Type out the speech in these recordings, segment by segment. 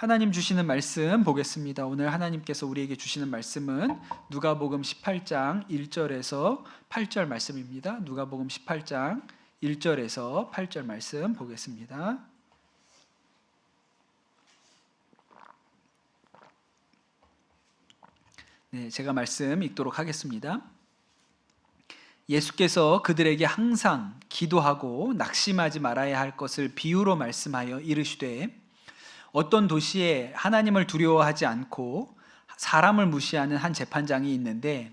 하나님 주시는 말씀 보겠습니다. 오늘 하나님께서 우리에게 주시는 말씀은 누가복음 18장 1절에서 8절 말씀입니다. 누가복음 18장 1절에서 8절 말씀 보겠습니다. 네, 제가 말씀 읽도록 하겠습니다. 예수께서 그들에게 항상 기도하고 낙심하지 말아야 할 것을 비유로 말씀하여 이르시되 어떤 도시에 하나님을 두려워하지 않고 사람을 무시하는 한 재판장이 있는데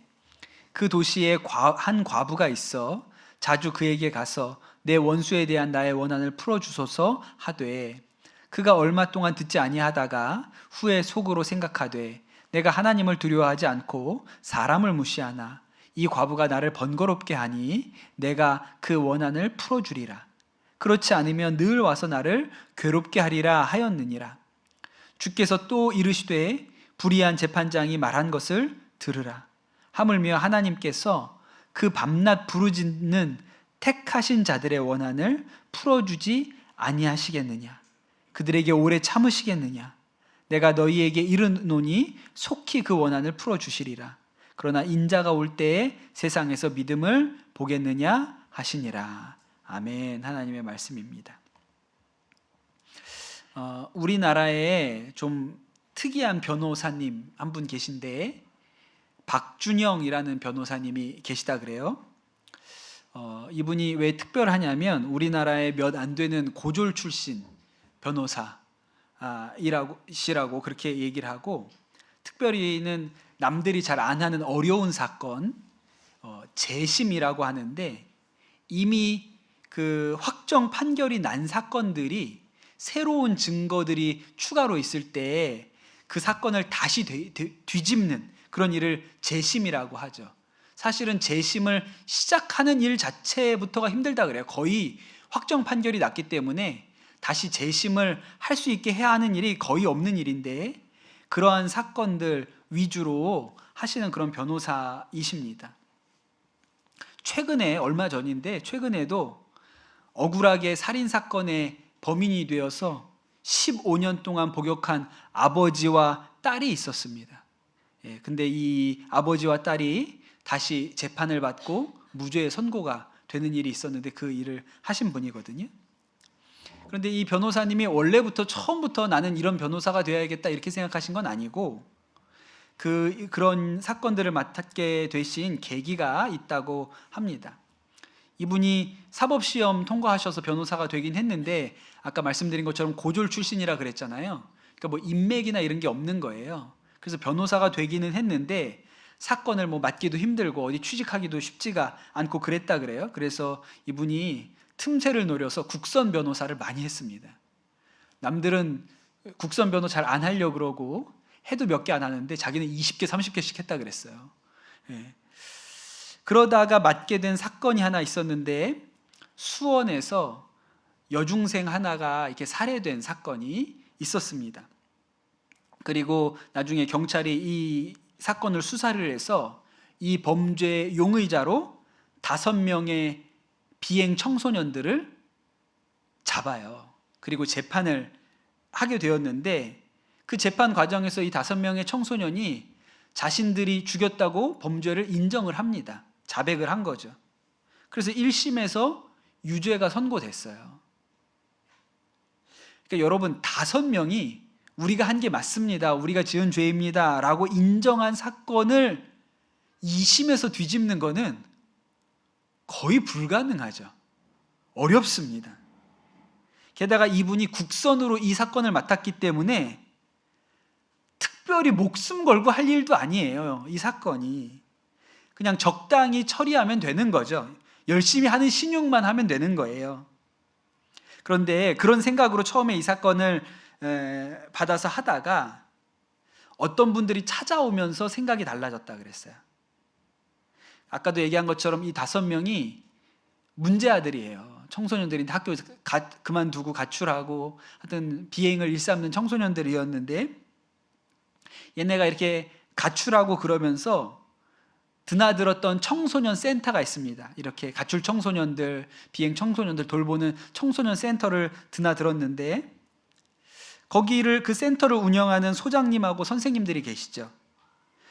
그 도시에 한 과부가 있어 자주 그에게 가서 내 원수에 대한 나의 원한을 풀어주소서 하되 그가 얼마 동안 듣지 아니하다가 후에 속으로 생각하되 내가 하나님을 두려워하지 않고 사람을 무시하나 이 과부가 나를 번거롭게 하니 내가 그 원한을 풀어주리라. 그렇지 않으면 늘 와서 나를 괴롭게 하리라 하였느니라. 주께서 또 이르시되 불의한 재판장이 말한 것을 들으라. 하물며 하나님께서 그 밤낮 부르짖는 택하신 자들의 원한을 풀어주지 아니하시겠느냐. 그들에게 오래 참으시겠느냐. 내가 너희에게 이르노니 속히 그 원한을 풀어주시리라. 그러나 인자가 올 때에 세상에서 믿음을 보겠느냐 하시니라. 아멘. 하나님의 말씀입니다. 우리나라에 좀 특이한 변호사님 한 분 계신데 박준영이라는 변호사님이 계시다 그래요. 이분이 왜 특별하냐면 우리나라에 몇 안 되는 고졸 출신 변호사이라고 그렇게 얘기를 하고, 특별히는 남들이 잘 안 하는 어려운 사건, 재심이라고 하는데 이미 그 확정 판결이 난 사건들이 새로운 증거들이 추가로 있을 때 그 사건을 다시 뒤집는 그런 일을 재심이라고 하죠. 사실은 재심을 시작하는 일 자체부터가 힘들다 그래요. 거의 확정 판결이 났기 때문에 다시 재심을 할 수 있게 해야 하는 일이 거의 없는 일인데 그러한 사건들 위주로 하시는 그런 변호사이십니다. 최근에 얼마 전인데 최근에도 억울하게 살인사건의 범인이 되어서 15년 동안 복역한 아버지와 딸이 있었습니다. 근데 이 아버지와 딸이 다시 재판을 받고 무죄의 선고가 되는 일이 있었는데 그 일을 하신 분이거든요. 그런데 이 변호사님이 원래부터 처음부터 나는 이런 변호사가 되어야겠다 이렇게 생각하신 건 아니고 그런 사건들을 맡게 되신 계기가 있다고 합니다. 이분이 사법시험 통과하셔서 변호사가 되긴 했는데 아까 말씀드린 것처럼 고졸 출신이라 그랬잖아요. 그러니까 뭐 인맥이나 이런 게 없는 거예요. 그래서 변호사가 되기는 했는데 사건을 뭐 맡기도 힘들고 어디 취직하기도 쉽지가 않고 그랬다 그래요. 그래서 이분이 틈새를 노려서 국선 변호사를 많이 했습니다. 남들은 국선 변호 잘 안 하려고 그러고 해도 몇 개 안 하는데 자기는 20개, 30개씩 했다 그랬어요. 그러다가 맡게 된 사건이 하나 있었는데 수원에서 여중생 하나가 이렇게 살해된 사건이 있었습니다. 그리고 나중에 경찰이 이 사건을 수사를 해서 이 범죄 용의자로 5명의 비행 청소년들을 잡아요. 그리고 재판을 하게 되었는데 그 재판 과정에서 이 5명의 청소년이 자신들이 죽였다고 범죄를 인정을 합니다. 자백을 한 거죠. 그래서 1심에서 유죄가 선고됐어요. 그러니까 여러분 5명이 우리가 한 게 맞습니다. 우리가 지은 죄입니다. 라고 인정한 사건을 2심에서 뒤집는 거는 거의 불가능하죠. 어렵습니다. 게다가 이분이 국선으로 이 사건을 맡았기 때문에 특별히 목숨 걸고 할 일도 아니에요. 이 사건이 그냥 적당히 처리하면 되는 거죠. 열심히 하는 신용만 하면 되는 거예요. 그런데 그런 생각으로 처음에 이 사건을 받아서 하다가 어떤 분들이 찾아오면서 생각이 달라졌다 그랬어요. 아까도 얘기한 것처럼 이 5명이 문제 아들이에요. 청소년들인데 학교에서 그만두고 가출하고 하여튼 비행을 일삼는 청소년들이었는데 얘네가 이렇게 가출하고 그러면서 드나들었던 청소년 센터가 있습니다. 이렇게 가출 청소년들, 비행 청소년들 돌보는 청소년 센터를 드나들었는데 거기를 그 센터를 운영하는 소장님하고 선생님들이 계시죠.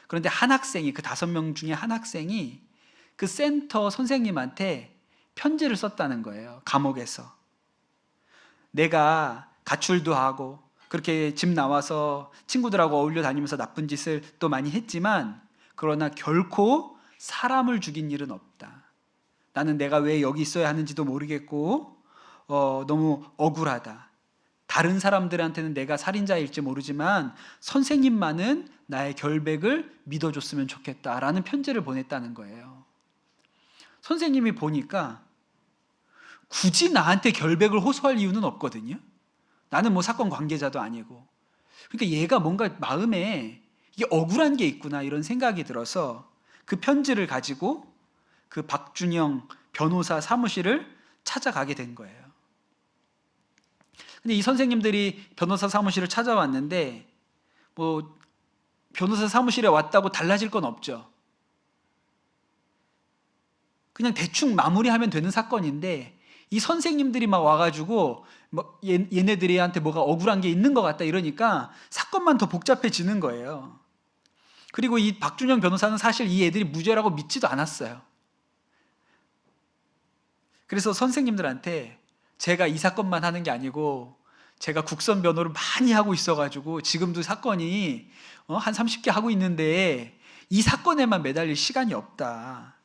그런데 한 학생이, 그 5명 중에 한 학생이 그 센터 선생님한테 편지를 썼다는 거예요. 감옥에서. 내가 가출도 하고 그렇게 집 나와서 친구들하고 어울려 다니면서 나쁜 짓을 또 많이 했지만, 그러나 결코 사람을 죽인 일은 없다. 나는 내가 왜 여기 있어야 하는지도 모르겠고 너무 억울하다. 다른 사람들한테는 내가 살인자일지 모르지만 선생님만은 나의 결백을 믿어줬으면 좋겠다라는 편지를 보냈다는 거예요. 선생님이 보니까 굳이 나한테 결백을 호소할 이유는 없거든요. 나는 뭐 사건 관계자도 아니고. 그러니까 얘가 뭔가 마음에 이게 억울한 게 있구나 이런 생각이 들어서 그 편지를 가지고 그 박준영 변호사 사무실을 찾아가게 된 거예요. 근데 이 선생님들이 변호사 사무실을 찾아왔는데 뭐 변호사 사무실에 왔다고 달라질 건 없죠. 그냥 대충 마무리하면 되는 사건인데 이 선생님들이 막 와가지고 뭐 얘네들이한테 뭐가 억울한 게 있는 것 같다 이러니까 사건만 더 복잡해지는 거예요. 그리고 이 박준영 변호사는 사실 이 애들이 무죄라고 믿지도 않았어요. 그래서 선생님들한테 제가 이 사건만 하는 게 아니고 제가 국선 변호를 많이 하고 있어가지고 지금도 사건이 한 30개 하고 있는데 이 사건에만 매달릴 시간이 없다.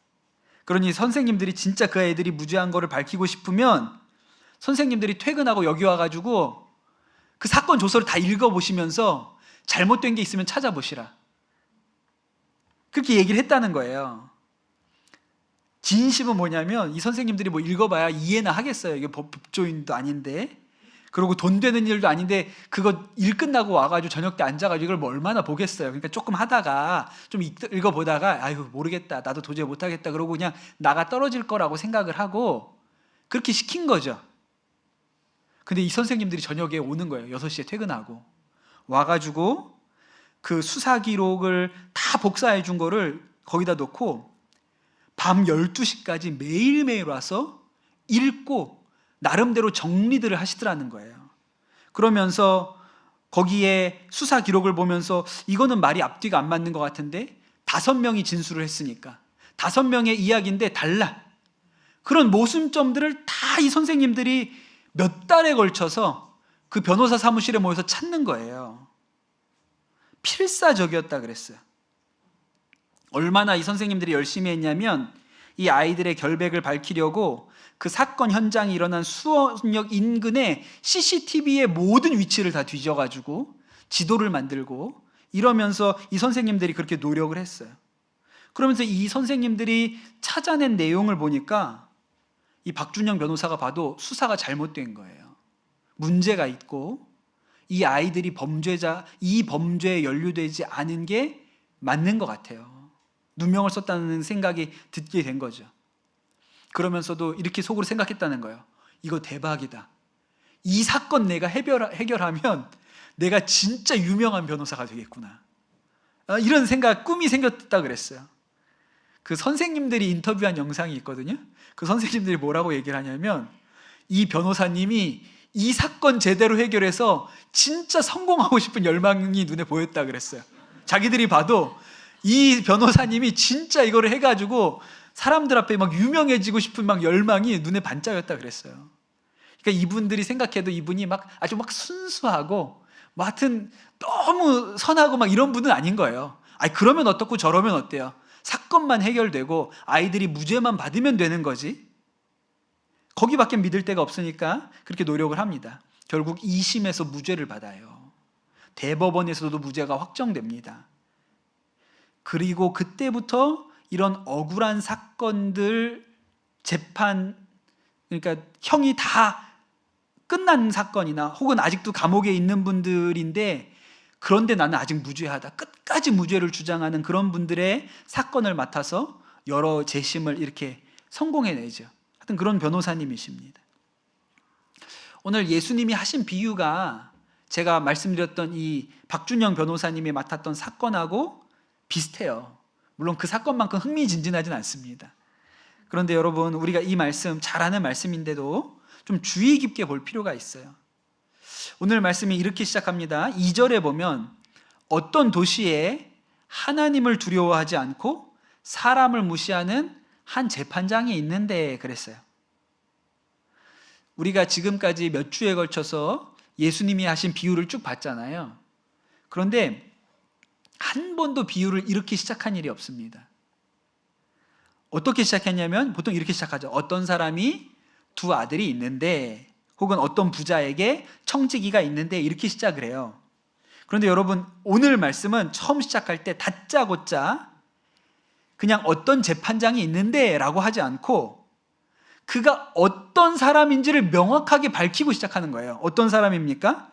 그러니 선생님들이 진짜 그 애들이 무죄한 거를 밝히고 싶으면 선생님들이 퇴근하고 여기 와가지고 그 사건 조서를 다 읽어보시면서 잘못된 게 있으면 찾아보시라. 그렇게 얘기를 했다는 거예요. 진심은 뭐냐면 이 선생님들이 뭐 읽어봐야 이해나 하겠어요. 이게 법조인도 아닌데, 그리고 돈 되는 일도 아닌데 그거 일 끝나고 와가지고 저녁 때 앉아가지고 이걸 뭐 얼마나 보겠어요. 그러니까 조금 하다가 좀 읽어보다가 아유 모르겠다, 나도 도저히 못하겠다 그러고 그냥 나가 떨어질 거라고 생각을 하고 그렇게 시킨 거죠. 근데 이 선생님들이 저녁에 오는 거예요. 6시에 퇴근하고 와가지고 그 수사 기록을 다 복사해 준 거를 거기다 놓고 밤 12시까지 매일매일 와서 읽고 나름대로 정리들을 하시더라는 거예요. 그러면서 거기에 수사 기록을 보면서 이거는 말이 앞뒤가 안 맞는 것 같은데 5명이 진술을 했으니까 5명의 이야기인데 달라. 그런 모순점들을 다 이 선생님들이 몇 달에 걸쳐서 그 변호사 사무실에 모여서 찾는 거예요. 필사적이었다 그랬어요. 얼마나 이 선생님들이 열심히 했냐면 이 아이들의 결백을 밝히려고 그 사건 현장이 일어난 수원역 인근에 CCTV의 모든 위치를 다 뒤져가지고 지도를 만들고 이러면서 이 선생님들이 그렇게 노력을 했어요. 그러면서 이 선생님들이 찾아낸 내용을 보니까 이 박준영 변호사가 봐도 수사가 잘못된 거예요. 문제가 있고 이 아이들이 이 범죄에 연루되지 않은 게 맞는 것 같아요. 누명을 썼다는 생각이 듣게 된 거죠. 그러면서도 이렇게 속으로 생각했다는 거예요. 이거 대박이다. 이 사건 내가 해결하면 내가 진짜 유명한 변호사가 되겠구나. 이런 꿈이 생겼다 그랬어요. 그 선생님들이 인터뷰한 영상이 있거든요. 그 선생님들이 뭐라고 얘기를 하냐면 이 변호사님이 이 사건 제대로 해결해서 진짜 성공하고 싶은 열망이 눈에 보였다 그랬어요. 자기들이 봐도 이 변호사님이 진짜 이거를 해가지고 사람들 앞에 막 유명해지고 싶은 막 열망이 눈에 반짝였다 그랬어요. 그러니까 이분들이 생각해도 이분이 막 아주 막 순수하고 뭐 하여튼 너무 선하고 막 이런 분은 아닌 거예요. 아니 그러면 어떻고 저러면 어때요? 사건만 해결되고 아이들이 무죄만 받으면 되는 거지. 거기밖에 믿을 데가 없으니까 그렇게 노력을 합니다. 결국 2심에서 무죄를 받아요. 대법원에서도 무죄가 확정됩니다. 그리고 그때부터 이런 억울한 사건들 재판, 그러니까 형이 다 끝난 사건이나 혹은 아직도 감옥에 있는 분들인데 그런데 나는 아직 무죄하다, 끝까지 무죄를 주장하는 그런 분들의 사건을 맡아서 여러 재심을 이렇게 성공해내죠. 하여튼 그런 변호사님이십니다. 오늘 예수님이 하신 비유가 제가 말씀드렸던 이 박준영 변호사님이 맡았던 사건하고 비슷해요. 물론 그 사건만큼 흥미진진하진 않습니다. 그런데 여러분, 우리가 이 말씀 잘 아는 말씀인데도 좀 주의 깊게 볼 필요가 있어요. 오늘 말씀이 이렇게 시작합니다. 2절에 보면 어떤 도시에 하나님을 두려워하지 않고 사람을 무시하는 한 재판장이 있는데 그랬어요. 우리가 지금까지 몇 주에 걸쳐서 예수님이 하신 비유를 쭉 봤잖아요. 그런데 한 번도 비유를 이렇게 시작한 일이 없습니다. 어떻게 시작했냐면 보통 이렇게 시작하죠. 어떤 사람이 두 아들이 있는데, 혹은 어떤 부자에게 청지기가 있는데, 이렇게 시작을 해요. 그런데 여러분, 오늘 말씀은 처음 시작할 때 다짜고짜 그냥 어떤 재판장이 있는데 라고 하지 않고 그가 어떤 사람인지를 명확하게 밝히고 시작하는 거예요. 어떤 사람입니까?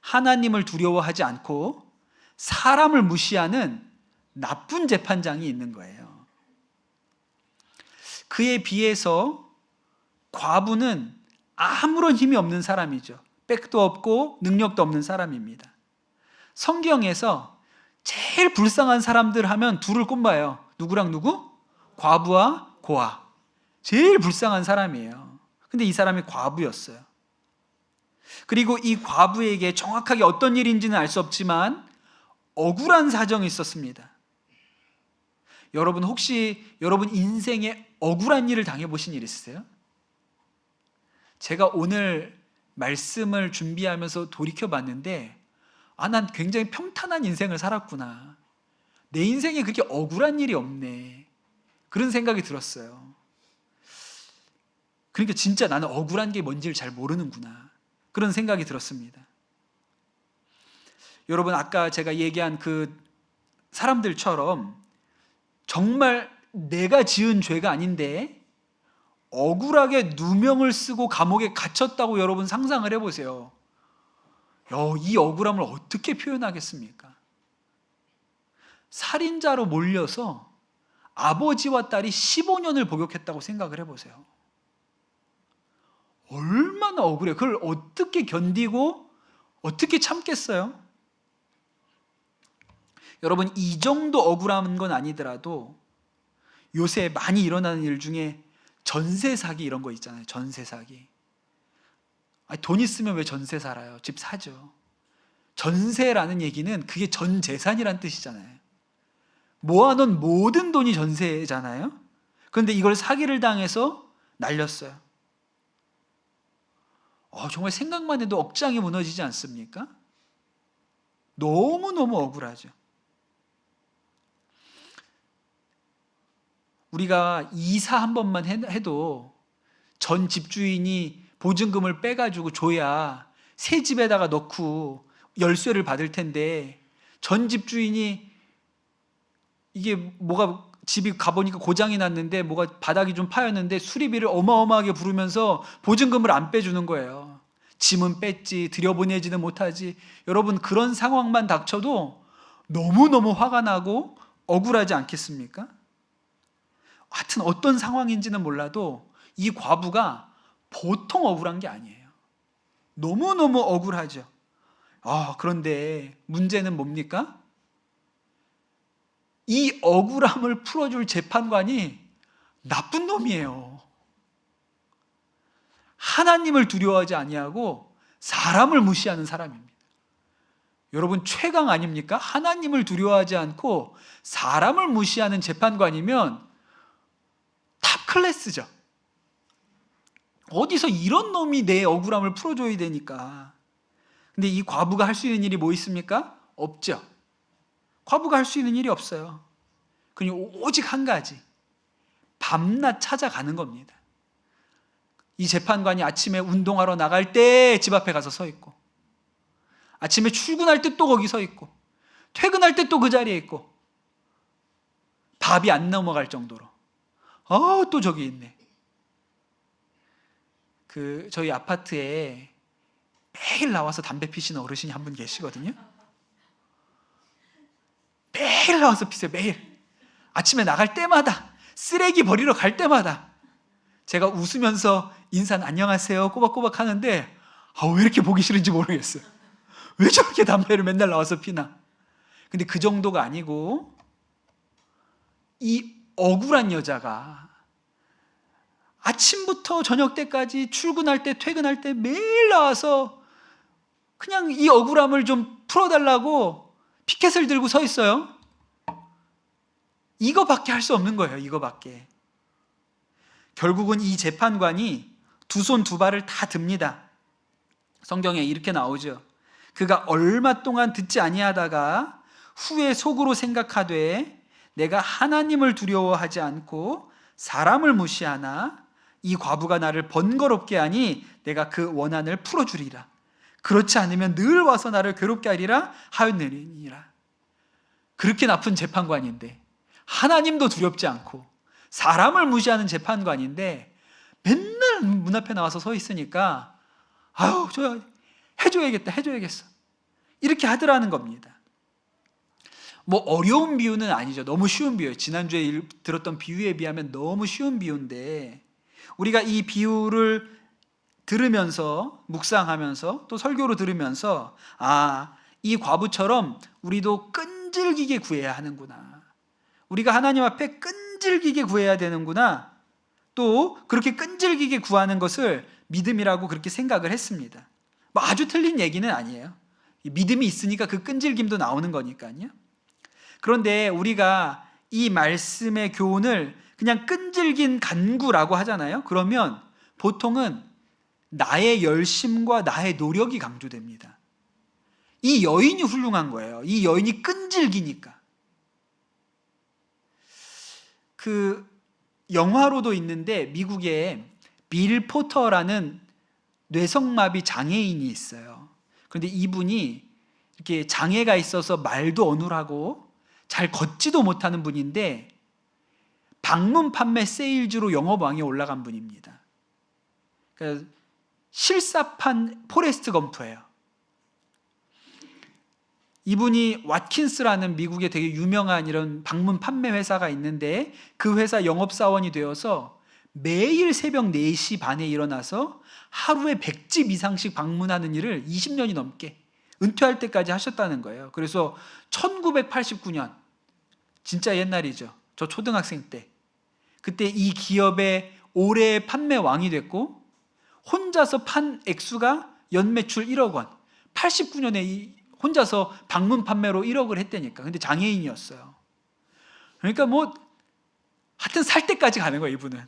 하나님을 두려워하지 않고 사람을 무시하는 나쁜 재판장이 있는 거예요. 그에 비해서 과부는 아무런 힘이 없는 사람이죠. 백도 없고 능력도 없는 사람입니다. 성경에서 제일 불쌍한 사람들 하면 둘을 꼽아요. 누구랑 누구? 과부와 고아. 제일 불쌍한 사람이에요. 근데 이 사람이 과부였어요. 그리고 이 과부에게 정확하게 어떤 일인지는 알 수 없지만 억울한 사정이 있었습니다. 여러분, 혹시 여러분 인생에 억울한 일을 당해보신 일 있으세요? 제가 오늘 말씀을 준비하면서 돌이켜봤는데 난 굉장히 평탄한 인생을 살았구나. 내 인생에 그렇게 억울한 일이 없네. 그런 생각이 들었어요. 그러니까 진짜 나는 억울한 게 뭔지를 잘 모르는구나. 그런 생각이 들었습니다. 여러분, 아까 제가 얘기한 그 사람들처럼 정말 내가 지은 죄가 아닌데 억울하게 누명을 쓰고 감옥에 갇혔다고 여러분 상상을 해보세요. 이 억울함을 어떻게 표현하겠습니까? 살인자로 몰려서 아버지와 딸이 15년을 복역했다고 생각을 해보세요. 얼마나 억울해요. 그걸 어떻게 견디고 어떻게 참겠어요? 여러분, 이 정도 억울한 건 아니더라도 요새 많이 일어나는 일 중에 전세 사기 이런 거 있잖아요. 전세 사기. 돈 있으면 왜 전세 살아요? 집 사죠. 전세라는 얘기는 그게 전 재산이란 뜻이잖아요. 모아놓은 모든 돈이 전세잖아요. 그런데 이걸 사기를 당해서 날렸어요. 정말 생각만 해도 억장이 무너지지 않습니까? 너무너무 억울하죠. 우리가 이사 한 번만 해도 전 집주인이 보증금을 빼가지고 줘야 새 집에다가 넣고 열쇠를 받을 텐데, 전 집주인이 이게 뭐가 집이 가보니까 고장이 났는데 뭐가 바닥이 좀 파였는데 수리비를 어마어마하게 부르면서 보증금을 안 빼주는 거예요. 짐은 뺐지 들여보내지는 못하지. 여러분, 그런 상황만 닥쳐도 너무너무 화가 나고 억울하지 않겠습니까? 하여튼 어떤 상황인지는 몰라도 이 과부가 보통 억울한 게 아니에요. 너무너무 억울하죠. 그런데 문제는 뭡니까? 이 억울함을 풀어줄 재판관이 나쁜 놈이에요. 하나님을 두려워하지 아니하고 사람을 무시하는 사람입니다. 여러분, 최강 아닙니까? 하나님을 두려워하지 않고 사람을 무시하는 재판관이면 탑 클래스죠. 어디서 이런 놈이 내 억울함을 풀어줘야 되니까. 근데 이 과부가 할 수 있는 일이 뭐 있습니까? 없죠. 과부가 할 수 있는 일이 없어요. 그냥 오직 한 가지, 밤낮 찾아가는 겁니다. 이 재판관이 아침에 운동하러 나갈 때 집 앞에 가서 서 있고, 아침에 출근할 때 또 거기 서 있고, 퇴근할 때 또 그 자리에 있고, 밥이 안 넘어갈 정도로. 또 저기 있네. 저희 아파트에 매일 나와서 담배 피시는 어르신이 한 분 계시거든요. 매일 나와서 피세요. 매일. 아침에 나갈 때마다, 쓰레기 버리러 갈 때마다 제가 웃으면서 인사는 안녕하세요 꼬박꼬박 하는데 왜 이렇게 보기 싫은지 모르겠어요. 왜 저렇게 담배를 맨날 나와서 피나. 근데 그 정도가 아니고, 이 억울한 여자가 아침부터 저녁 때까지 출근할 때 퇴근할 때 매일 나와서 그냥 이 억울함을 좀 풀어달라고 피켓을 들고 서 있어요. 이거밖에 할 수 없는 거예요. 이거밖에. 결국은 이 재판관이 두 손 두 발을 다 듭니다. 성경에 이렇게 나오죠. 그가 얼마 동안 듣지 아니하다가 후에 속으로 생각하되 내가 하나님을 두려워하지 않고 사람을 무시하나 이 과부가 나를 번거롭게 하니 내가 그 원한을 풀어주리라. 그렇지 않으면 늘 와서 나를 괴롭게 하리라 하였느니라. 그렇게 나쁜 재판관인데, 하나님도 두렵지 않고 사람을 무시하는 재판관인데 맨날 문 앞에 나와서 서 있으니까 아유, 저 해줘야겠어 이렇게 하더라는 겁니다. 뭐 어려운 비유는 아니죠. 너무 쉬운 비유예요. 지난주에 들었던 비유에 비하면 너무 쉬운 비유인데, 우리가 이 비유를 들으면서 묵상하면서 또 설교로 들으면서 이 과부처럼 우리도 끈질기게 구해야 하는구나, 우리가 하나님 앞에 끈질기게 구해야 되는구나, 또 그렇게 끈질기게 구하는 것을 믿음이라고 그렇게 생각을 했습니다. 뭐 아주 틀린 얘기는 아니에요. 믿음이 있으니까 그 끈질김도 나오는 거니까요. 그런데 우리가 이 말씀의 교훈을 그냥 끈질긴 간구라고 하잖아요. 그러면 보통은 나의 열심과 나의 노력이 강조됩니다. 이 여인이 훌륭한 거예요. 이 여인이 끈질기니까. 그 영화로도 있는데 미국에 빌 포터라는 뇌성마비 장애인이 있어요. 그런데 이분이 이렇게 장애가 있어서 말도 어눌하고 잘 걷지도 못하는 분인데 방문 판매 세일즈로 영업왕에 올라간 분입니다. 그러니까 실사판 포레스트 검프예요. 이분이 왓킨스라는 미국의 되게 유명한 이런 방문 판매 회사가 있는데 그 회사 영업사원이 되어서 매일 새벽 4시 반에 일어나서 하루에 100집 이상씩 방문하는 일을 20년이 넘게 은퇴할 때까지 하셨다는 거예요. 그래서 1989년, 진짜 옛날이죠. 저 초등학생 때. 그때 이 기업의 올해의 판매 왕이 됐고 혼자서 판 액수가 연매출 1억 원. 89년에 혼자서 방문 판매로 1억을 했다니까. 근데 장애인이었어요. 그러니까 뭐 하여튼 살 때까지 가는 거예요, 이분은.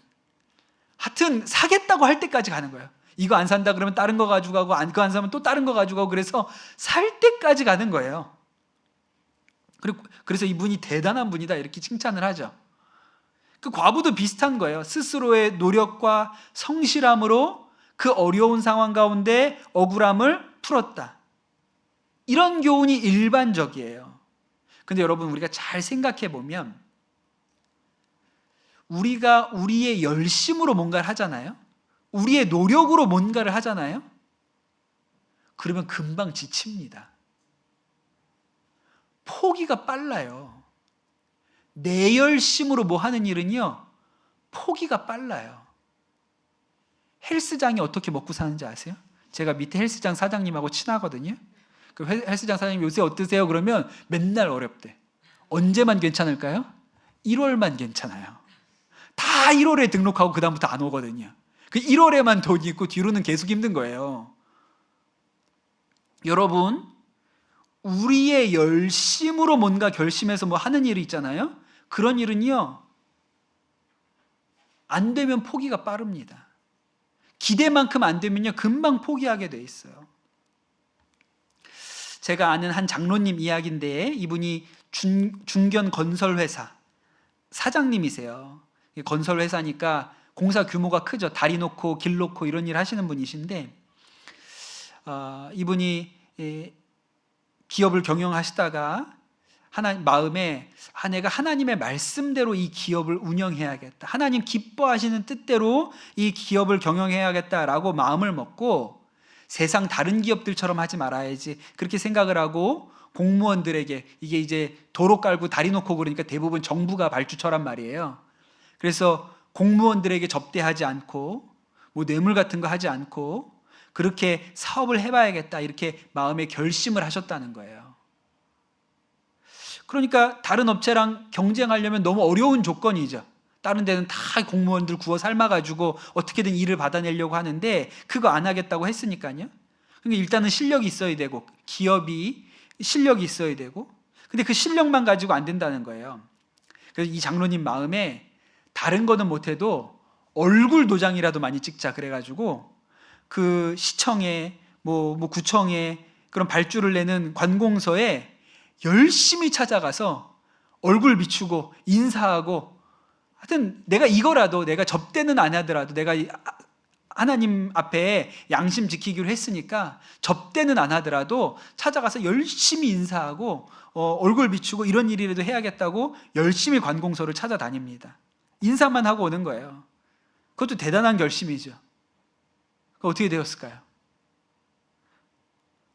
하여튼 사겠다고 할 때까지 가는 거예요. 이거 안 산다 그러면 다른 거 가지고 가고, 그거 안 사면 또 다른 거 가지고 가고, 그래서 살 때까지 가는 거예요. 그래서 이분이 대단한 분이다 이렇게 칭찬을 하죠. 그 과부도 비슷한 거예요. 스스로의 노력과 성실함으로 그 어려운 상황 가운데 억울함을 풀었다. 이런 교훈이 일반적이에요. 근데 여러분, 우리가 잘 생각해 보면 우리가 우리의 열심으로 뭔가를 하잖아요. 우리의 노력으로 뭔가를 하잖아요. 그러면 금방 지칩니다. 포기가 빨라요. 내 열심으로 뭐 하는 일은요, 포기가 빨라요. 헬스장이 어떻게 먹고 사는지 아세요? 제가 밑에 헬스장 사장님하고 친하거든요. 그 헬스장 사장님 요새 어떠세요? 그러면 맨날 어렵대. 언제만 괜찮을까요? 1월만 괜찮아요. 다 1월에 등록하고 그 다음부터 안 오거든요. 그 1월에만 돈이 있고 뒤로는 계속 힘든 거예요. 여러분, 우리의 열심으로 뭔가 결심해서 뭐 하는 일이 있잖아요. 그런 일은요, 안 되면 포기가 빠릅니다. 기대만큼 안 되면요, 금방 포기하게 돼 있어요. 제가 아는 한 장로님 이야기인데, 이분이 중견 건설회사 사장님이세요. 건설회사니까 공사 규모가 크죠. 다리 놓고 길 놓고 이런 일 하시는 분이신데, 이분이 기업을 경영하시다가 마음에 내가 하나님의 말씀대로 이 기업을 운영해야겠다, 하나님 기뻐하시는 뜻대로 이 기업을 경영해야겠다라고 마음을 먹고 세상 다른 기업들처럼 하지 말아야지, 그렇게 생각을 하고 공무원들에게, 이게 이제 도로 깔고 다리 놓고 그러니까 대부분 정부가 발주처란 말이에요. 그래서 공무원들에게 접대하지 않고 뭐 뇌물 같은 거 하지 않고 그렇게 사업을 해봐야겠다, 이렇게 마음에 결심을 하셨다는 거예요. 그러니까 다른 업체랑 경쟁하려면 너무 어려운 조건이죠. 다른 데는 다 공무원들 구워 삶아가지고 어떻게든 일을 받아내려고 하는데 그거 안 하겠다고 했으니까요. 그러니까 일단은 실력이 있어야 되고, 기업이 실력이 있어야 되고, 근데 그 실력만 가지고 안 된다는 거예요. 그래서 이 장로님 마음에 다른 거는 못해도 얼굴 도장이라도 많이 찍자 그래가지고 그 시청에 뭐 구청에 그런 발주를 내는 관공서에 열심히 찾아가서 얼굴 비추고 인사하고, 하여튼 내가 이거라도, 내가 접대는 안 하더라도 내가 하나님 앞에 양심 지키기로 했으니까 접대는 안 하더라도 찾아가서 열심히 인사하고 얼굴 비추고 이런 일이라도 해야겠다고 열심히 관공서를 찾아다닙니다. 인사만 하고 오는 거예요. 그것도 대단한 결심이죠. 어떻게 되었을까요?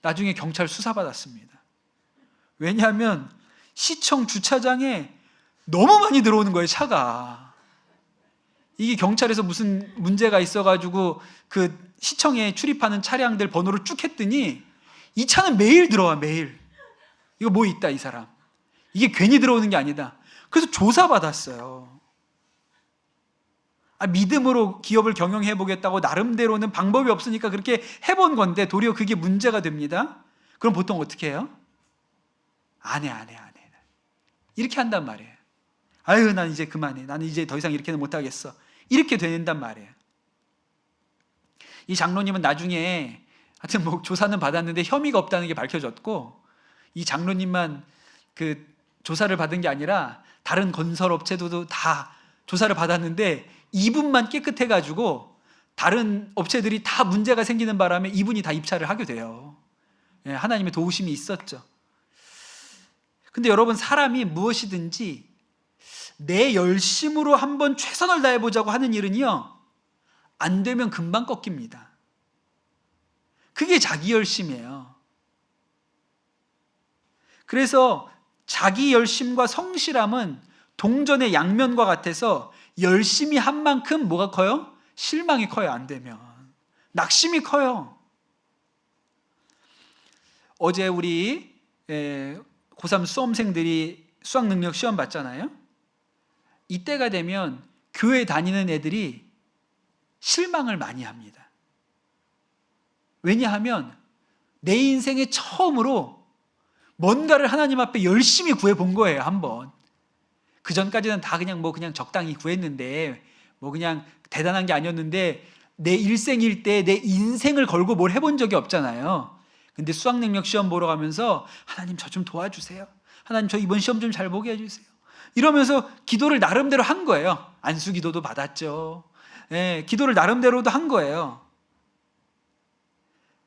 나중에 경찰 수사받았습니다. 왜냐하면 시청 주차장에 너무 많이 들어오는 거예요, 차가. 이게 경찰에서 무슨 문제가 있어가지고 그 시청에 출입하는 차량들 번호를 쭉 했더니 이 차는 매일 들어와, 매일. 이거 뭐 있다, 이 사람. 이게 괜히 들어오는 게 아니다. 그래서 조사받았어요. 믿음으로 기업을 경영해 보겠다고 나름대로는 방법이 없으니까 그렇게 해본 건데 도리어 그게 문제가 됩니다. 그럼 보통 어떻게 해요? 안 해. 이렇게 한단 말이에요. 아유, 난 이제 그만해. 나는 이제 더 이상 이렇게는 못하겠어. 이렇게 된단 말이에요. 이 장로님은 나중에 하여튼 뭐 조사는 받았는데 혐의가 없다는 게 밝혀졌고, 이 장로님만 그 조사를 받은 게 아니라 다른 건설업체도 다 조사를 받았는데 이분만 깨끗해가지고 다른 업체들이 다 문제가 생기는 바람에 이분이 다 입찰을 하게 돼요. 하나님의 도우심이 있었죠. 근데 여러분, 사람이 무엇이든지 내 열심으로 한번 최선을 다해보자고 하는 일은요, 안 되면 금방 꺾입니다. 그게 자기 열심이에요. 그래서 자기 열심과 성실함은 동전의 양면과 같아서 열심히 한 만큼 뭐가 커요? 실망이 커요. 안 되면 낙심이 커요. 어제 우리 고3 수험생들이 수학능력 시험 봤잖아요. 이때가 되면 교회 다니는 애들이 실망을 많이 합니다. 왜냐하면 내 인생에 처음으로 뭔가를 하나님 앞에 열심히 구해본 거예요. 한번. 그 전까지는 다 그냥 적당히 구했는데 그냥 대단한 게 아니었는데, 내 일생일 때 내 인생을 걸고 뭘 해본 적이 없잖아요. 근데 수학능력 시험 보러 가면서 하나님 저 좀 도와주세요. 하나님 저 이번 시험 좀 잘 보게 해주세요. 이러면서 기도를 나름대로 한 거예요. 안수 기도도 받았죠. 기도를 나름대로도 한 거예요.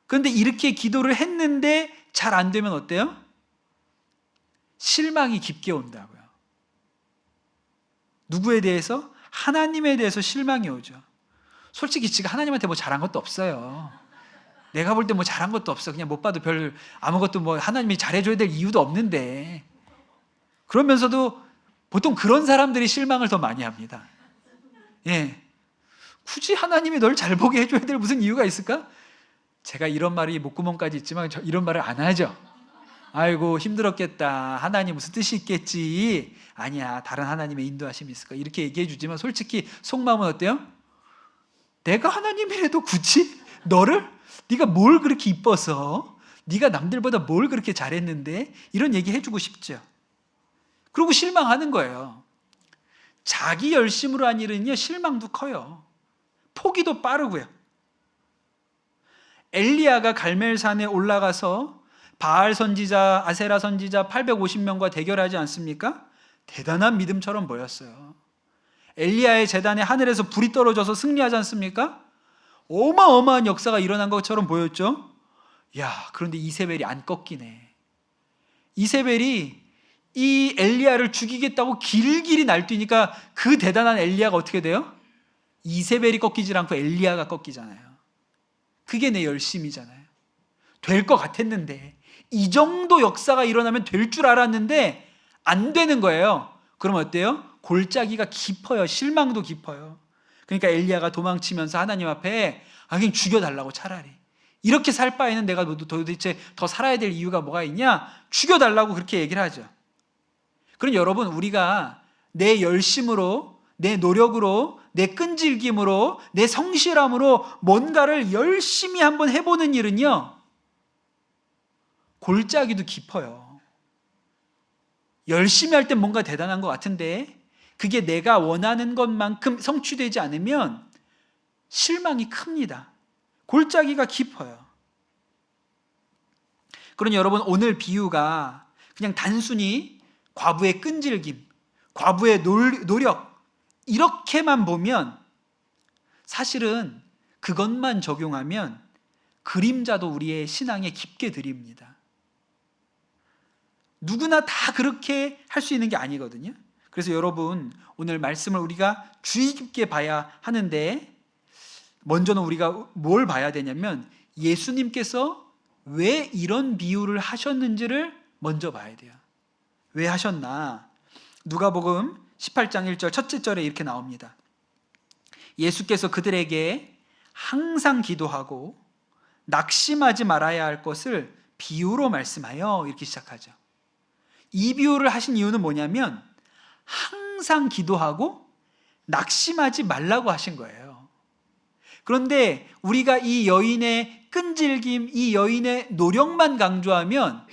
그런데 이렇게 기도를 했는데 잘 안 되면 어때요? 실망이 깊게 온다고요. 누구에 대해서? 하나님에 대해서 실망이 오죠. 솔직히 지금 하나님한테 뭐 잘한 것도 없어요. 내가 볼 때 뭐 잘한 것도 없어. 그냥 못 봐도 별 아무것도 뭐 하나님이 잘해줘야 될 이유도 없는데, 그러면서도 보통 그런 사람들이 실망을 더 많이 합니다. 굳이 하나님이 널 잘 보게 해줘야 될 무슨 이유가 있을까? 제가 이런 말이 목구멍까지 있지만 저 이런 말을 안 하죠. 아이고 힘들었겠다, 하나님 무슨 뜻이 있겠지. 아니야, 다른 하나님의 인도하심이 있을까, 이렇게 얘기해 주지만 솔직히 속마음은 어때요? 내가 하나님이라도 굳이 너를? 네가 뭘 그렇게 이뻐서, 네가 남들보다 뭘 그렇게 잘했는데, 이런 얘기 해주고 싶죠. 그리고 실망하는 거예요. 자기 열심으로 한 일은요, 실망도 커요. 포기도 빠르고요. 엘리야가 갈멜산에 올라가서 바알 선지자, 아세라 선지자 850명과 대결하지 않습니까? 대단한 믿음처럼 보였어요. 엘리야의 제단에 하늘에서 불이 떨어져서 승리하지 않습니까? 어마어마한 역사가 일어난 것처럼 보였죠. 그런데 이세벨이 안 꺾이네. 이세벨이 이 엘리야를 죽이겠다고 길길이 날뛰니까 그 대단한 엘리야가 어떻게 돼요? 이세벨이 꺾이지 않고 엘리야가 꺾이잖아요. 그게 내 열심이잖아요. 될 것 같았는데, 이 정도 역사가 일어나면 될 줄 알았는데 안 되는 거예요. 그럼 어때요? 골짜기가 깊어요. 실망도 깊어요. 그러니까 엘리야가 도망치면서 하나님 앞에 그냥 죽여달라고, 차라리 이렇게 살 바에는 내가 도대체 더 살아야 될 이유가 뭐가 있냐? 죽여달라고 그렇게 얘기를 하죠. 그럼 여러분, 우리가 내 열심으로, 내 노력으로, 내 끈질김으로, 내 성실함으로 뭔가를 열심히 한번 해보는 일은요, 골짜기도 깊어요. 열심히 할 땐 뭔가 대단한 것 같은데 그게 내가 원하는 것만큼 성취되지 않으면 실망이 큽니다. 골짜기가 깊어요. 그러니 여러분, 오늘 비유가 그냥 단순히 과부의 끈질김, 과부의 노력 이렇게만 보면 사실은 그것만 적용하면 그림자도 우리의 신앙에 깊게 들입니다. 누구나 다 그렇게 할 수 있는 게 아니거든요. 그래서 여러분, 오늘 말씀을 우리가 주의 깊게 봐야 하는데 먼저는 우리가 뭘 봐야 되냐면 예수님께서 왜 이런 비유를 하셨는지를 먼저 봐야 돼요. 왜 하셨나? 누가복음 18장 1절 첫째 절에 이렇게 나옵니다. 예수께서 그들에게 항상 기도하고 낙심하지 말아야 할 것을 비유로 말씀하여 이렇게 시작하죠. 이 비유를 하신 이유는 뭐냐면 항상 기도하고 낙심하지 말라고 하신 거예요. 그런데 우리가 이 여인의 끈질김, 이 여인의 노력만 강조하면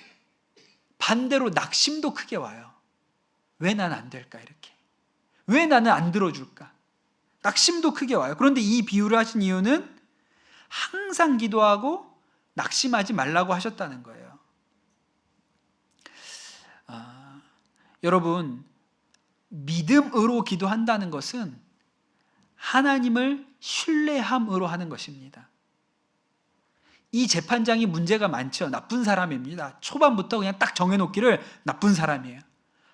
반대로 낙심도 크게 와요. 왜 난 안 될까 이렇게? 왜 나는 안 들어줄까? 낙심도 크게 와요. 그런데 이 비유를 하신 이유는 항상 기도하고 낙심하지 말라고 하셨다는 거예요. 여러분, 믿음으로 기도한다는 것은 하나님을 신뢰함으로 하는 것입니다. 이 재판장이 문제가 많죠. 나쁜 사람입니다. 초반부터 그냥 딱 정해놓기를 나쁜 사람이에요.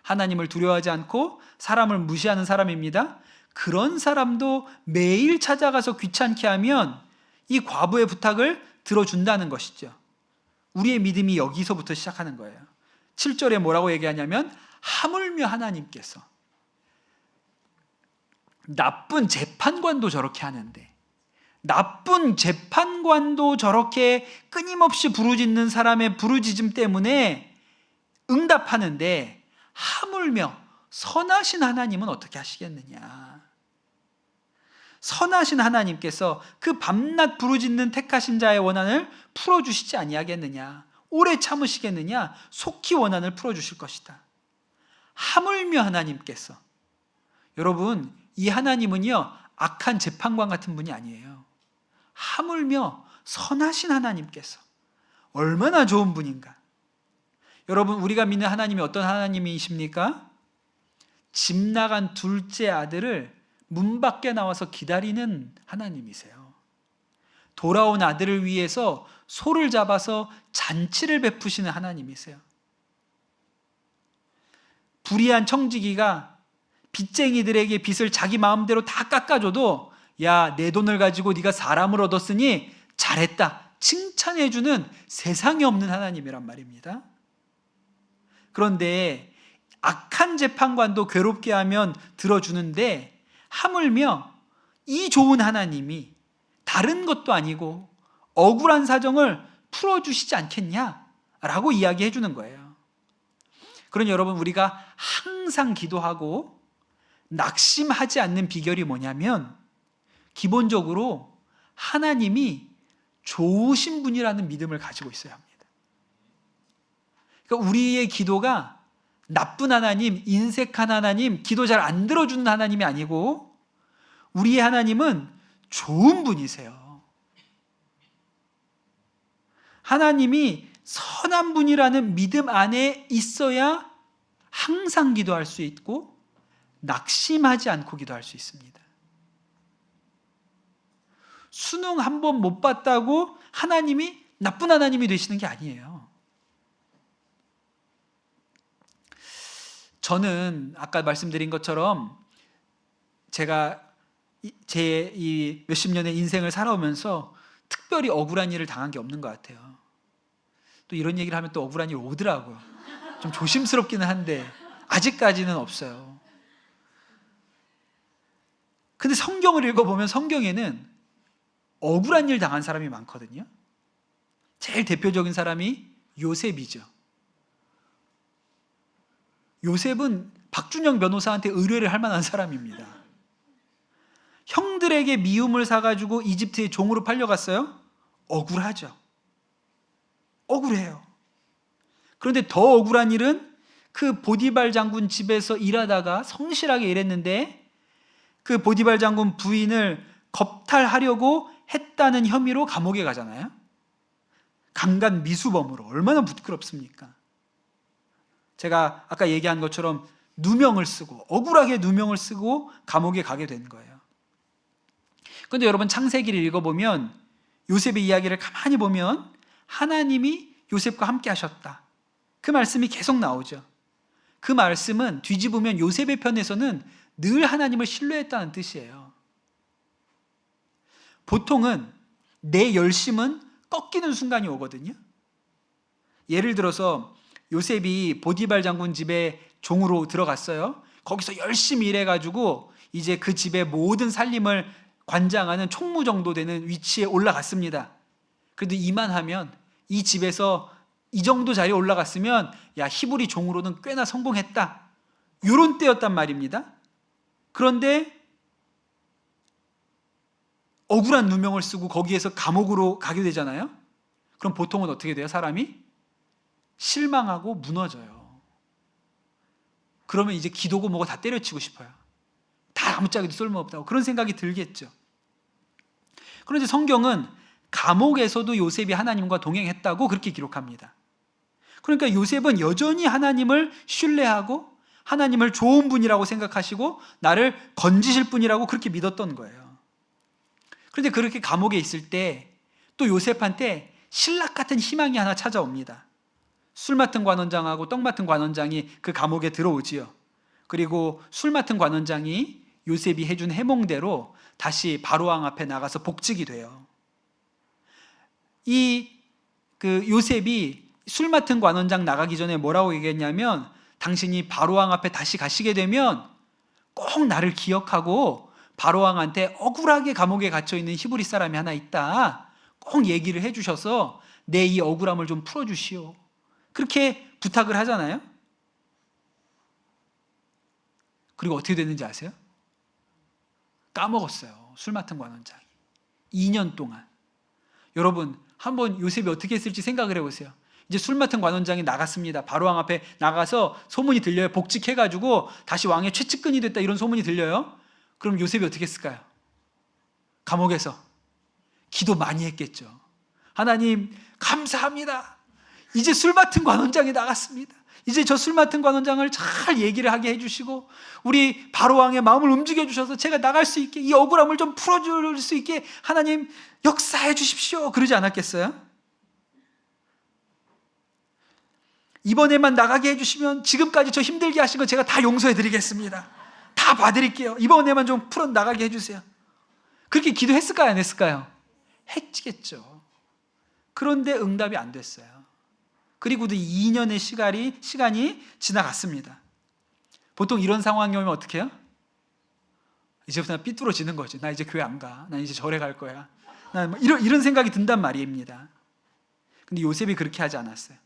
하나님을 두려워하지 않고 사람을 무시하는 사람입니다. 그런 사람도 매일 찾아가서 귀찮게 하면 이 과부의 부탁을 들어준다는 것이죠. 우리의 믿음이 여기서부터 시작하는 거예요. 7절에 뭐라고 얘기하냐면 하물며 하나님께서 나쁜 재판관도 저렇게 하는데, 나쁜 재판관도 저렇게 끊임없이 부르짖는 사람의 부르짖음 때문에 응답하는데 하물며 선하신 하나님은 어떻게 하시겠느냐? 선하신 하나님께서 그 밤낮 부르짖는 택하신 자의 원한을 풀어주시지 아니하겠느냐? 오래 참으시겠느냐? 속히 원한을 풀어주실 것이다. 하물며 하나님께서, 여러분, 이 하나님은요 악한 재판관 같은 분이 아니에요. 하물며 선하신 하나님께서 얼마나 좋은 분인가. 여러분, 우리가 믿는 하나님이 어떤 하나님이십니까? 집 나간 둘째 아들을 문 밖에 나와서 기다리는 하나님이세요. 돌아온 아들을 위해서 소를 잡아서 잔치를 베푸시는 하나님이세요. 불의한 청지기가 빚쟁이들에게 빚을 자기 마음대로 다 깎아줘도 야, 내 돈을 가지고 네가 사람을 얻었으니 잘했다 칭찬해주는 세상에 없는 하나님이란 말입니다. 그런데 악한 재판관도 괴롭게 하면 들어주는데 하물며 이 좋은 하나님이 다른 것도 아니고 억울한 사정을 풀어주시지 않겠냐라고 이야기해 주는 거예요. 그러니 여러분, 우리가 항상 기도하고 낙심하지 않는 비결이 뭐냐면 기본적으로 하나님이 좋으신 분이라는 믿음을 가지고 있어야 합니다. 그러니까 우리의 기도가 나쁜 하나님, 인색한 하나님, 기도 잘 안 들어주는 하나님이 아니고 우리의 하나님은 좋은 분이세요. 하나님이 선한 분이라는 믿음 안에 있어야 항상 기도할 수 있고 낙심하지 않고 기도할 수 있습니다. 수능 한 번 못 봤다고 하나님이 나쁜 하나님이 되시는 게 아니에요. 저는 아까 말씀드린 것처럼 제가 제 이 몇십 년의 인생을 살아오면서 특별히 억울한 일을 당한 게 없는 것 같아요. 또 이런 얘기를 하면 또 억울한 일 오더라고요. 좀 조심스럽기는 한데 아직까지는 없어요. 근데 성경을 읽어보면 성경에는 억울한 일 당한 사람이 많거든요. 제일 대표적인 사람이 요셉이죠. 요셉은 박준영 변호사한테 의뢰를 할 만한 사람입니다. 형들에게 미움을 사가지고 이집트의 종으로 팔려갔어요. 억울하죠. 억울해요. 그런데 더 억울한 일은 그 보디발 장군 집에서 일하다가 성실하게 일했는데 그 보디발 장군 부인을 겁탈하려고 했다는 혐의로 감옥에 가잖아요. 강간 미수범으로. 얼마나 부끄럽습니까? 제가 아까 얘기한 것처럼 누명을 쓰고, 억울하게 누명을 쓰고 감옥에 가게 된 거예요. 그런데 여러분, 창세기를 읽어보면 요셉의 이야기를 가만히 보면 하나님이 요셉과 함께 하셨다, 그 말씀이 계속 나오죠. 그 말씀은 뒤집으면 요셉의 편에서는 늘 하나님을 신뢰했다는 뜻이에요. 보통은 내 열심은 꺾이는 순간이 오거든요. 예를 들어서 요셉이 보디발 장군 집에 종으로 들어갔어요. 거기서 열심히 일해가지고 이제 그 집의 모든 살림을 관장하는 총무 정도 되는 위치에 올라갔습니다. 그래도 이만하면, 이 집에서 이 정도 자리에 올라갔으면 야, 히브리 종으로는 꽤나 성공했다, 이런 때였단 말입니다. 그런데 억울한 누명을 쓰고 거기에서 감옥으로 가게 되잖아요. 그럼 보통은 어떻게 돼요? 사람이 실망하고 무너져요. 그러면 이제 기도고 뭐고 다 때려치고 싶어요. 다 아무짝에도 쓸모없다고 그런 생각이 들겠죠. 그런데 성경은 감옥에서도 요셉이 하나님과 동행했다고 그렇게 기록합니다. 그러니까 요셉은 여전히 하나님을 신뢰하고 하나님을 좋은 분이라고 생각하시고 나를 건지실 분이라고 그렇게 믿었던 거예요. 그런데 그렇게 감옥에 있을 때 또 요셉한테 신락 같은 희망이 하나 찾아옵니다. 술 맡은 관원장하고 떡 맡은 관원장이 그 감옥에 들어오지요. 그리고 술 맡은 관원장이 요셉이 해준 해몽대로 다시 바로왕 앞에 나가서 복직이 돼요. 요셉이 술 맡은 관원장 나가기 전에 뭐라고 얘기했냐면, 당신이 바로왕 앞에 다시 가시게 되면 꼭 나를 기억하고 바로왕한테 억울하게 감옥에 갇혀있는 히브리 사람이 하나 있다, 꼭 얘기를 해주셔서 내 이 억울함을 좀 풀어주시오, 그렇게 부탁을 하잖아요. 그리고 어떻게 됐는지 아세요? 까먹었어요. 술 맡은 관원장이 2년 동안. 여러분, 한번 요셉이 어떻게 했을지 생각을 해보세요. 이제 술 맡은 관원장이 나갔습니다. 바로왕 앞에 나가서 소문이 들려요. 복직해가지고 다시 왕의 최측근이 됐다, 이런 소문이 들려요. 그럼 요셉이 어떻게 했을까요? 감옥에서 기도 많이 했겠죠. 하나님 감사합니다. 이제 술 맡은 관원장이 나갔습니다. 이제 저 술 맡은 관원장을 잘 얘기를 하게 해주시고 우리 바로왕의 마음을 움직여 주셔서 제가 나갈 수 있게, 이 억울함을 좀 풀어줄 수 있게 하나님 역사해 주십시오, 그러지 않았겠어요? 이번에만 나가게 해주시면 지금까지 저 힘들게 하신 거 제가 다 용서해 드리겠습니다. 다 봐드릴게요. 이번에만 좀 풀어 나가게 해주세요. 그렇게 기도했을까요? 안 했을까요? 했겠죠. 그런데 응답이 안 됐어요. 그리고도 2년의 시간이 지나갔습니다. 보통 이런 상황이 오면 어떻게 해요? 이제부터 삐뚤어지는 거지. 나 이제 교회 안 가. 나 이제 절에 갈 거야. 이런 생각이 든단 말입니다. 근데 요셉이 그렇게 하지 않았어요.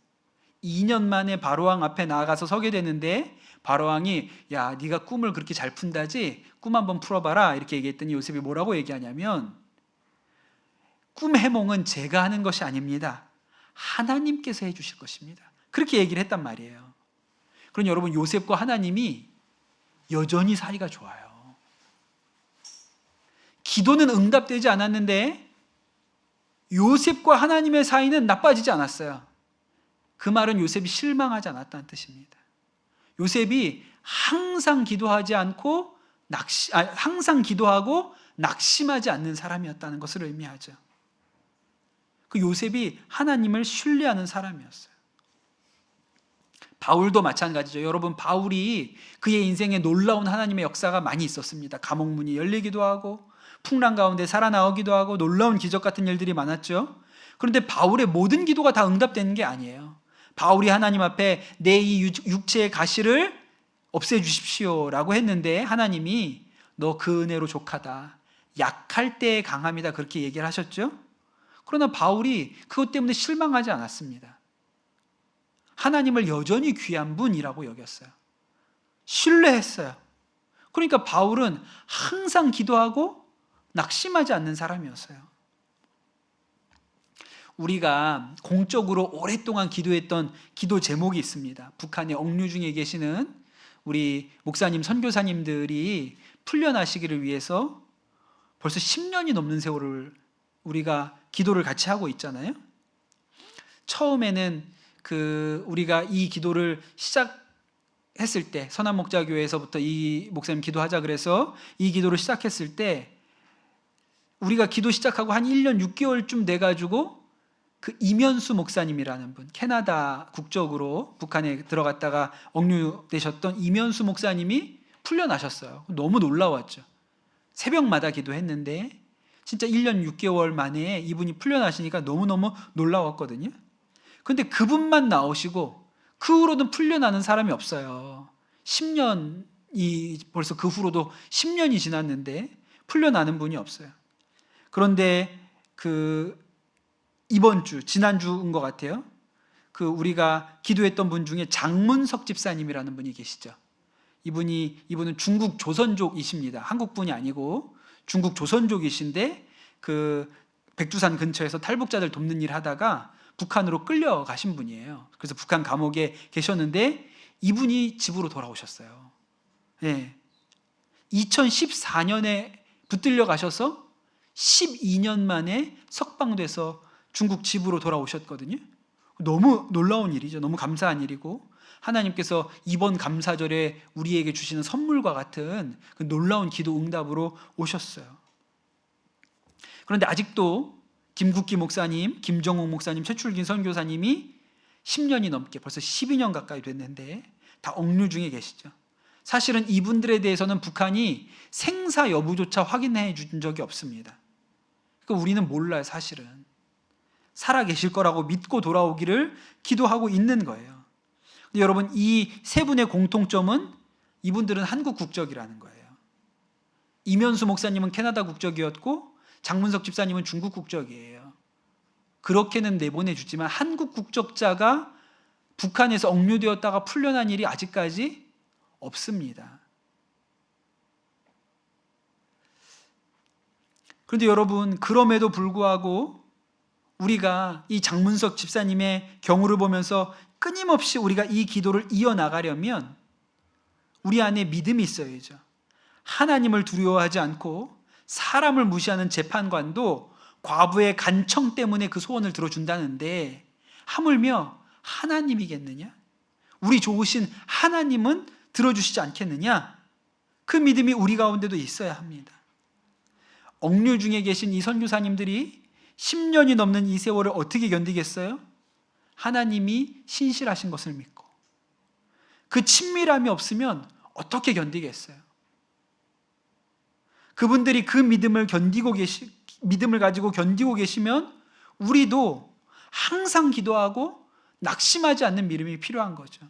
2년 만에 바로왕 앞에 나아가서 서게 되는데, 바로왕이 야, 네가 꿈을 그렇게 잘 푼다지, 꿈 한번 풀어봐라, 이렇게 얘기했더니 요셉이 뭐라고 얘기하냐면, 꿈 해몽은 제가 하는 것이 아닙니다. 하나님께서 해주실 것입니다. 그렇게 얘기를 했단 말이에요. 그러니 여러분, 요셉과 하나님이 여전히 사이가 좋아요. 기도는 응답되지 않았는데 요셉과 하나님의 사이는 나빠지지 않았어요. 그 말은 요셉이 실망하지 않았다는 뜻입니다. 요셉이 항상 기도하고 낙심하지 않는 사람이었다는 것을 의미하죠. 그 요셉이 하나님을 신뢰하는 사람이었어요. 바울도 마찬가지죠. 여러분, 바울이 그의 인생에 놀라운 하나님의 역사가 많이 있었습니다. 감옥문이 열리기도 하고 풍랑 가운데 살아나오기도 하고 놀라운 기적 같은 일들이 많았죠. 그런데 바울의 모든 기도가 다 응답되는 게 아니에요. 바울이 하나님 앞에 내 이 육체의 가시를 없애주십시오 라고 했는데 하나님이 너 그 은혜로 족하다, 약할 때의 강함이다, 그렇게 얘기를 하셨죠. 그러나 바울이 그것 때문에 실망하지 않았습니다. 하나님을 여전히 귀한 분이라고 여겼어요. 신뢰했어요. 그러니까 바울은 항상 기도하고 낙심하지 않는 사람이었어요. 우리가 공적으로 오랫동안 기도했던 기도 제목이 있습니다. 북한의 억류 중에 계시는 우리 목사님, 선교사님들이 풀려나시기를 위해서 벌써 10년이 넘는 세월을 우리가 기도를 같이 하고 있잖아요. 처음에는 우리가 이 기도를 시작했을 때, 선한목자교회에서부터 이 목사님 기도하자 그래서 이 기도를 시작했을 때 우리가 기도 시작하고 한 1년 6개월쯤 돼가지고 그 이면수 목사님이라는 분, 캐나다 국적으로 북한에 들어갔다가 억류되셨던 이면수 목사님이 풀려나셨어요. 너무 놀라웠죠. 새벽마다 기도했는데 진짜 1년 6개월 만에 이분이 풀려나시니까 너무너무 놀라웠거든요. 근데 그분만 나오시고 그 후로는 풀려나는 사람이 없어요. 10년이 벌써 그 후로도 10년이 지났는데 풀려나는 분이 없어요. 그런데 이번 주, 지난주인 것 같아요. 우리가 기도했던 분 중에 장문석 집사님이라는 분이 계시죠. 이분은 중국 조선족이십니다. 한국 분이 아니고 중국 조선족이신데 백두산 근처에서 탈북자들 돕는 일 하다가 북한으로 끌려가신 분이에요. 그래서 북한 감옥에 계셨는데 이분이 집으로 돌아오셨어요. 네. 2014년에 붙들려 가셔서 12년 만에 석방돼서 중국 집으로 돌아오셨거든요. 너무 놀라운 일이죠. 너무 감사한 일이고 하나님께서 이번 감사절에 우리에게 주시는 선물과 같은 그 놀라운 기도 응답으로 오셨어요. 그런데 아직도 김국기 목사님, 김정욱 목사님, 최출긴 선교사님이 10년이 넘게 벌써 12년 가까이 됐는데 다 억류 중에 계시죠. 사실은 이분들에 대해서는 북한이 생사 여부조차 확인해 준 적이 없습니다. 그러니까 우리는 몰라요. 사실은 살아 계실 거라고 믿고 돌아오기를 기도하고 있는 거예요. 근데 여러분, 이 세 분의 공통점은 이분들은 한국 국적이라는 거예요. 이면수 목사님은 캐나다 국적이었고 장문석 집사님은 중국 국적이에요. 그렇게는 내보내주지만 한국 국적자가 북한에서 억류되었다가 풀려난 일이 아직까지 없습니다. 그런데 여러분, 그럼에도 불구하고 우리가 이 장문석 집사님의 경우를 보면서 끊임없이 우리가 이 기도를 이어나가려면 우리 안에 믿음이 있어야죠. 하나님을 두려워하지 않고 사람을 무시하는 재판관도 과부의 간청 때문에 그 소원을 들어준다는데 하물며 하나님이겠느냐? 우리 좋으신 하나님은 들어주시지 않겠느냐? 그 믿음이 우리 가운데도 있어야 합니다. 억류 중에 계신 이 선교사님들이 10년이 넘는 이 세월을 어떻게 견디겠어요? 하나님이 신실하신 것을 믿고 그 친밀함이 없으면 어떻게 견디겠어요? 그분들이 그 믿음을 가지고 견디고 계시면 우리도 항상 기도하고 낙심하지 않는 믿음이 필요한 거죠.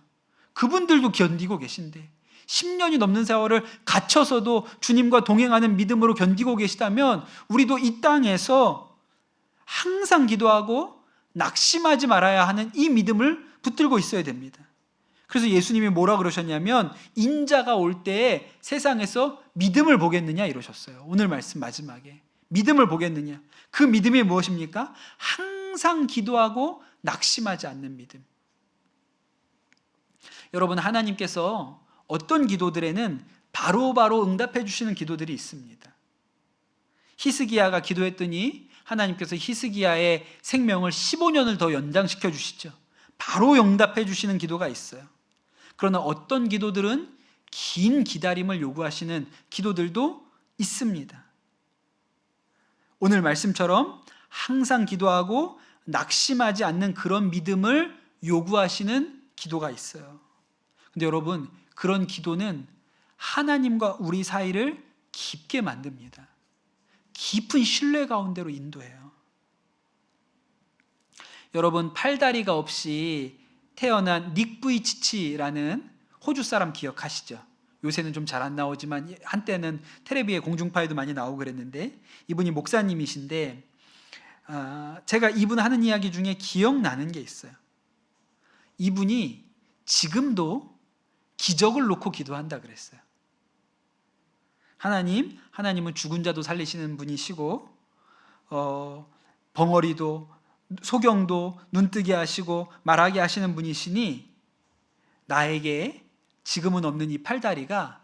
그분들도 견디고 계신데 10년이 넘는 세월을 갇혀서도 주님과 동행하는 믿음으로 견디고 계시다면 우리도 이 땅에서 항상 기도하고 낙심하지 말아야 하는 이 믿음을 붙들고 있어야 됩니다. 그래서 예수님이 뭐라 그러셨냐면 인자가 올 때에 세상에서 믿음을 보겠느냐 이러셨어요. 오늘 말씀 마지막에 믿음을 보겠느냐. 그 믿음이 무엇입니까? 항상 기도하고 낙심하지 않는 믿음. 여러분, 하나님께서 어떤 기도들에는 바로바로 응답해 주시는 기도들이 있습니다. 히스기야가 기도했더니 하나님께서 히스기야의 생명을 15년을 더 연장시켜 주시죠. 바로 응답해 주시는 기도가 있어요. 그러나 어떤 기도들은 긴 기다림을 요구하시는 기도들도 있습니다. 오늘 말씀처럼 항상 기도하고 낙심하지 않는 그런 믿음을 요구하시는 기도가 있어요. 근데 여러분, 그런 기도는 하나님과 우리 사이를 깊게 만듭니다. 깊은 신뢰 가운데로 인도해요. 여러분, 팔다리가 없이 태어난 닉 부이치치라는 호주 사람 기억하시죠? 요새는 좀 잘 안 나오지만 한때는 텔레비에 공중파에도 많이 나오고 그랬는데 이분이 목사님이신데 제가 이분 하는 이야기 중에 기억나는 게 있어요. 이분이 지금도 기적을 놓고 기도한다 그랬어요. 하나님은 죽은 자도 살리시는 분이시고 벙어리도 소경도 눈뜨게 하시고 말하게 하시는 분이시니 나에게 지금은 없는 이 팔다리가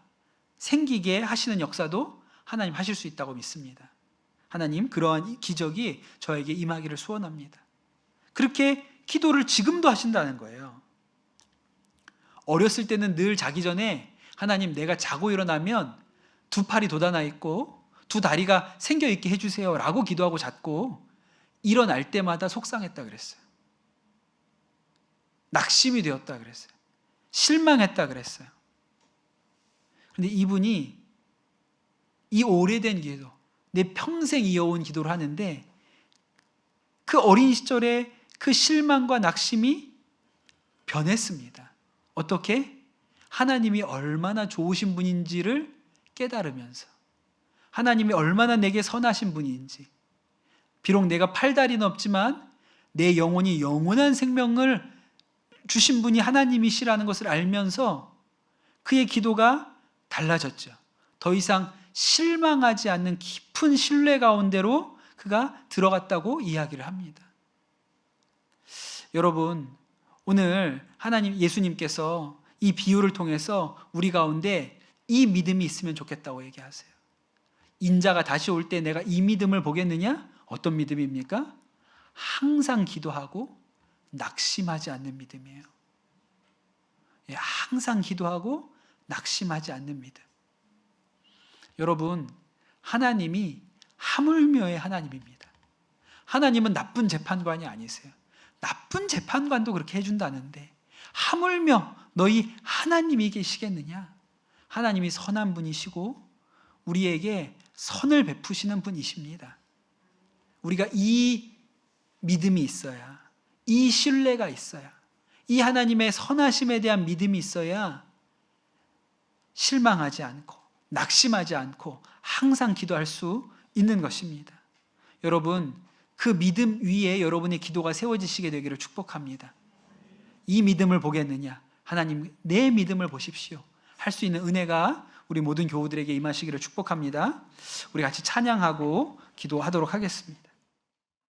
생기게 하시는 역사도 하나님 하실 수 있다고 믿습니다. 하나님 그러한 기적이 저에게 임하기를 소원합니다. 그렇게 기도를 지금도 하신다는 거예요. 어렸을 때는 늘 자기 전에 하나님 내가 자고 일어나면 두 팔이 돋아나 있고 두 다리가 생겨 있게 해주세요 라고 기도하고 잤고 일어날 때마다 속상했다 그랬어요. 낙심이 되었다 그랬어요. 실망했다 그랬어요. 그런데 이분이 이 오래된 기도, 내 평생 이어온 기도를 하는데 그 어린 시절에 그 실망과 낙심이 변했습니다. 어떻게? 하나님이 얼마나 좋으신 분인지를 깨달으면서 하나님이 얼마나 내게 선하신 분인지, 비록 내가 팔다리는 없지만 내 영혼이 영원한 생명을 주신 분이 하나님이시라는 것을 알면서 그의 기도가 달라졌죠. 더 이상 실망하지 않는 깊은 신뢰 가운데로 그가 들어갔다고 이야기를 합니다. 여러분, 오늘 하나님 예수님께서 이 비유를 통해서 우리 가운데 이 믿음이 있으면 좋겠다고 얘기하세요. 인자가 다시 올 때 내가 이 믿음을 보겠느냐? 어떤 믿음입니까? 항상 기도하고 낙심하지 않는 믿음이에요. 항상 기도하고 낙심하지 않는 믿음. 여러분, 하나님이 하물며의 하나님입니다. 하나님은 나쁜 재판관이 아니세요. 나쁜 재판관도 그렇게 해준다는데 하물며 너희 하나님이 계시겠느냐? 하나님이 선한 분이시고 우리에게 선을 베푸시는 분이십니다. 우리가 이 믿음이 있어야, 이 신뢰가 있어야, 이 하나님의 선하심에 대한 믿음이 있어야 실망하지 않고 낙심하지 않고 항상 기도할 수 있는 것입니다. 여러분, 그 믿음 위에 여러분의 기도가 세워지시게 되기를 축복합니다. 이 믿음을 보겠느냐? 하나님, 내 믿음을 보십시오. 할 수 있는 은혜가 우리 모든 교우들에게 임하시기를 축복합니다. 우리 같이 찬양하고 기도하도록 하겠습니다.